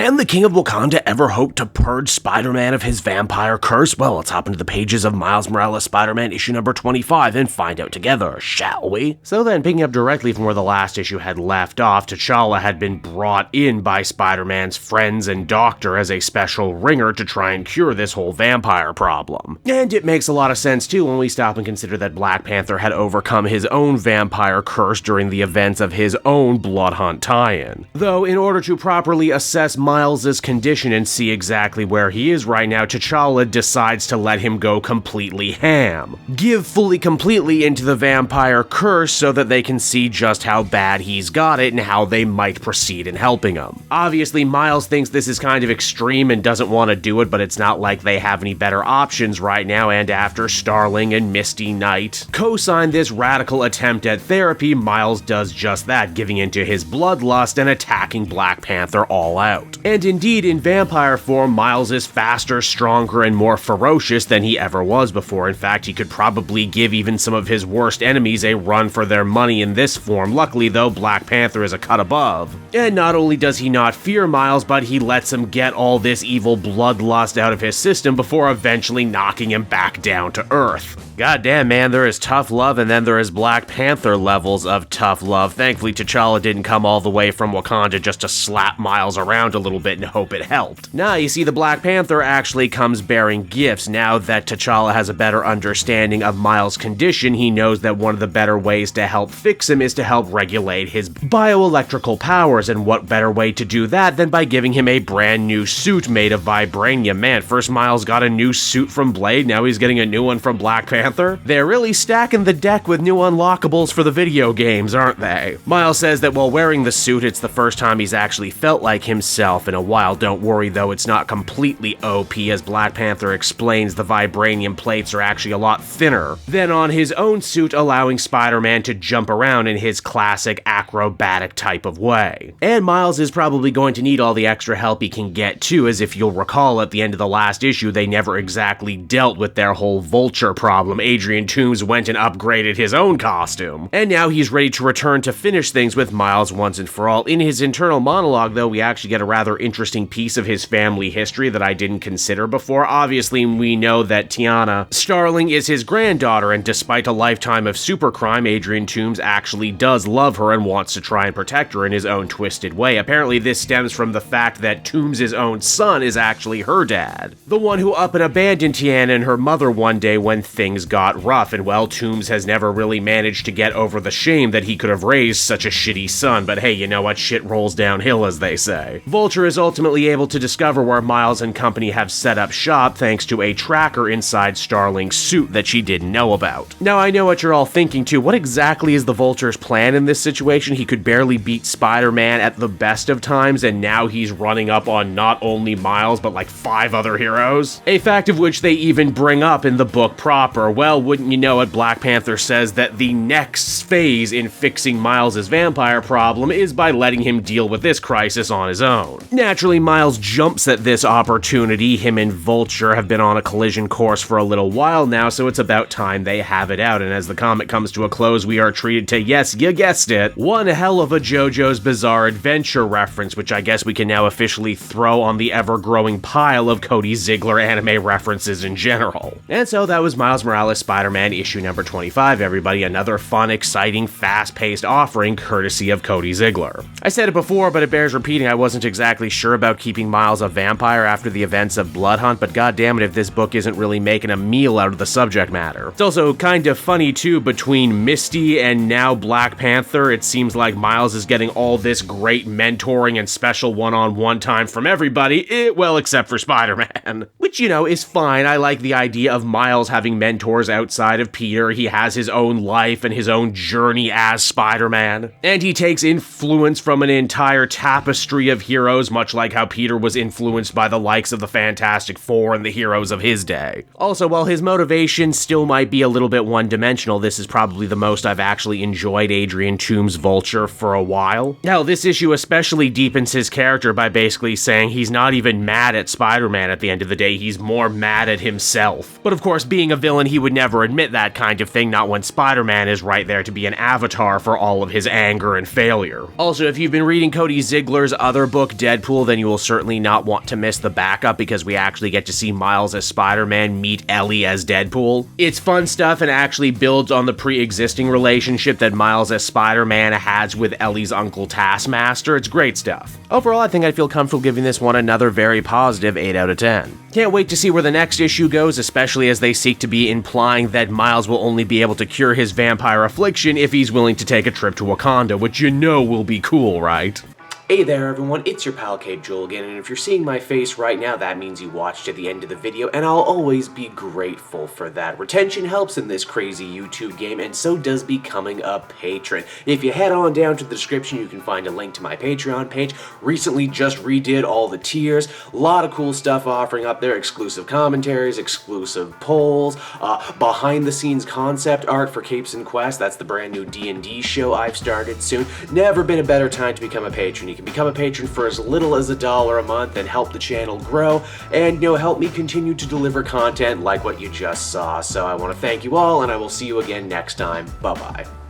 Can the King of Wakanda ever hope to purge Spider-Man of his vampire curse? Well, let's hop into the pages of Miles Morales' Spider-Man issue number 25 and find out together, shall we? So then, picking up directly from where the last issue had left off, T'Challa had been brought in by Spider-Man's friends and doctor as a special ringer to try and cure this whole vampire problem. And it makes a lot of sense too when we stop and consider that Black Panther had overcome his own vampire curse during the events of his own Blood Hunt tie-in. Though, in order to properly assess Miles' condition and see exactly where he is right now, T'Challa decides to let him go completely ham. Give fully completely into the vampire curse so that they can see just how bad he's got it and how they might proceed in helping him. Obviously, Miles thinks this is kind of extreme and doesn't want to do it, but it's not like they have any better options right now, and after Starling and Misty Knight co-signed this radical attempt at therapy, Miles does just that, giving into his bloodlust and attacking Black Panther all out. And indeed, in vampire form, Miles is faster, stronger, and more ferocious than he ever was before. In fact, he could probably give even some of his worst enemies a run for their money in this form. Luckily though, Black Panther is a cut above. And not only does he not fear Miles, but he lets him get all this evil bloodlust out of his system before eventually knocking him back down to Earth. Goddamn, man, there is tough love, and then there is Black Panther levels of tough love. Thankfully, T'Challa didn't come all the way from Wakanda just to slap Miles around a little bit and hope it helped. Now, you see, the Black Panther actually comes bearing gifts. Now that T'Challa has a better understanding of Miles' condition, he knows that one of the better ways to help fix him is to help regulate his bioelectrical powers, and what better way to do that than by giving him a brand new suit made of Vibranium. Man, first Miles got a new suit from Blade, now he's getting a new one from Black Panther. They're really stacking the deck with new unlockables for the video games, aren't they? Miles says that while wearing the suit, it's the first time he's actually felt like himself in a while. Don't worry though, it's not completely OP. As Black Panther explains, the Vibranium plates are actually a lot thinner than on his own suit, allowing Spider-Man to jump around in his classic acrobatic type of way. And Miles is probably going to need all the extra help he can get too, as if you'll recall at the end of the last issue, they never exactly dealt with their whole vulture problem. Adrian Toomes went and upgraded his own costume, and now he's ready to return to finish things with Miles once and for all. In his internal monologue though, we actually get a rather interesting piece of his family history that I didn't consider before. Obviously, we know that Tiana Starling is his granddaughter, and despite a lifetime of supercrime, Adrian Toomes actually does love her and wants to try and protect her in his own twisted way. Apparently this stems from the fact that Toomes' own son is actually her dad, the one who up and abandoned Tiana and her mother one day when things got rough, and well, Toomes has never really managed to get over the shame that he could have raised such a shitty son, but hey, you know what, shit rolls downhill as they say. Vulture is ultimately able to discover where Miles and company have set up shop thanks to a tracker inside Starling's suit that she didn't know about. Now I know what you're all thinking too, what exactly is the Vulture's plan in this situation? He could barely beat Spider-Man at the best of times, and now he's running up on not only Miles but like 5 other heroes? A fact of which they even bring up in the book proper. Well, wouldn't you know it, Black Panther says that the next phase in fixing Miles' vampire problem is by letting him deal with this crisis on his own. Naturally, Miles jumps at this opportunity. Him and Vulture have been on a collision course for a little while now, so it's about time they have it out, and as the comic comes to a close, we are treated to, yes, you guessed it, one hell of a JoJo's Bizarre Adventure reference, which I guess we can now officially throw on the ever-growing pile of Cody Ziglar anime references in general. And so that was Miles Morales Spider-Man issue number 25, everybody. Another fun, exciting, fast-paced offering courtesy of Cody Ziglar. I said it before, but it bears repeating, I wasn't exactly sure about keeping Miles a vampire after the events of Blood Hunt, but goddammit if this book isn't really making a meal out of the subject matter. It's also kind of funny too, between Misty and now Black Panther, it seems like Miles is getting all this great mentoring and special one-on-one time from everybody, well, except for Spider-Man. Which, you know, is fine. I like the idea of Miles having mentors outside of Peter. He has his own life and his own journey as Spider-Man. And he takes influence from an entire tapestry of heroes, much like how Peter was influenced by the likes of the Fantastic Four and the heroes of his day. Also, while his motivation still might be a little bit one-dimensional, this is probably the most I've actually enjoyed Adrian Toomes' Vulture for a while. Hell, this issue especially deepens his character by basically saying he's not even mad at Spider-Man at the end of the day, he's more mad at himself. But of course, being a villain, he would never admit that kind of thing, not when Spider-Man is right there to be an avatar for all of his anger and failure. Also, if you've been reading Cody Ziglar's other book, Deadpool, then you will certainly not want to miss the backup because we actually get to see Miles as Spider-Man meet Ellie as Deadpool. It's fun stuff and actually builds on the pre-existing relationship that Miles as Spider-Man has with Ellie's uncle Taskmaster. It's great stuff. Overall, I think I'd feel comfortable giving this one another very positive 8 out of 10. Can't wait to see where the next issue goes, especially as they seek to be implying that Miles will only be able to cure his vampire affliction if he's willing to take a trip to Wakanda, which you know will be cool, right? Hey there everyone, it's your pal Cape Joel again, and if you're seeing my face right now, that means you watched to the end of the video, and I'll always be grateful for that. Retention helps in this crazy YouTube game, and so does becoming a patron. If you head on down to the description, you can find a link to my Patreon page. Recently just redid all the tiers, a lot of cool stuff offering up there, exclusive commentaries, exclusive polls, behind the scenes concept art for Capes and Quest. That's the brand new D&D show I've started soon. Never been a better time to become a patron. You can become a patron for as little as $1 a month and help the channel grow and, help me continue to deliver content like what you just saw. So I want to thank you all, and I will see you again next time. Bye-bye.